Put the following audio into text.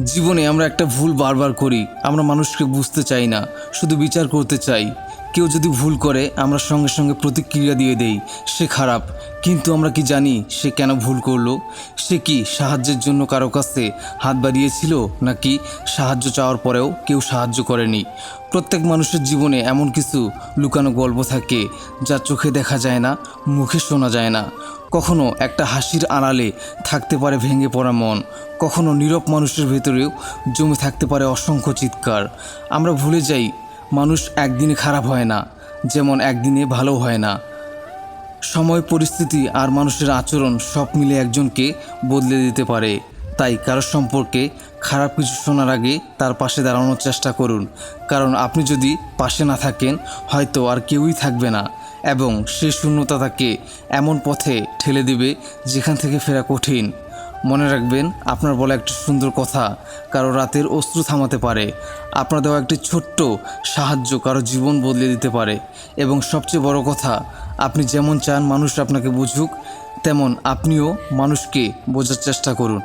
জীবনে আমরা একটা ভুল বারবার করি। আমরা মানুষকে বুঝতে চাই না, শুধু বিচার করতে চাই। কেউ যদি ভুল করে আমরা সঙ্গে সঙ্গে প্রতিক্রিয়া দিয়ে দেই, সে খারাপ। কিন্তু আমরা কি জানি সে কেন ভুল করলো? সে কি সাহায্যের জন্য কারো কাছে হাত বাড়িয়েছিল, নাকি সাহায্য চাওয়ার পরেও কেউ সাহায্য করেনি? প্রত্যেক মানুষের জীবনে এমন কিছু লুকানো গল্প থাকে, যা চোখে দেখা যায় না, মুখে শোনা যায় না। কখনো একটা হাসির আড়ালে থাকতে পারে ভেঙে পড়া মন, কখনো নীরব মানুষের ভেতরেও জমে থাকতে পারে অসংখ্য চিৎকার। আমরা ভুলে যাই, মানুষ একদিনে খারাপ হয় না, যেমন একদিনে ভালো হয় না। সময়, পরিস্থিতি আর মানুষের আচরণ সব মিলে একজনকে বদলে দিতে পারে। তাই কারো সম্পর্কে খারাপ কিছু শোনার আগে তার পাশে দাঁড়ানোর চেষ্টা করুন, কারণ আপনি যদি পাশে না থাকেন হয়তো আর কেউই থাকবে না, এবং সেই শূন্যতা তাকে এমন পথে ঠেলে দেবে যেখান থেকে ফেরা কঠিন। মনে রাখবেন, আপনার বলা একটি সুন্দর কথা কারো রাতের অশ্রু থামাতে পারে। আপনার দেওয়া একটি ছোট্ট সাহায্য কারো জীবন বদলে দিতে পারে। এবং সবচেয়ে বড় কথা, আপনি যেমন চান মানুষ আপনাকে বুঝুক, তেমন আপনিও মানুষকে বোঝার চেষ্টা করুন।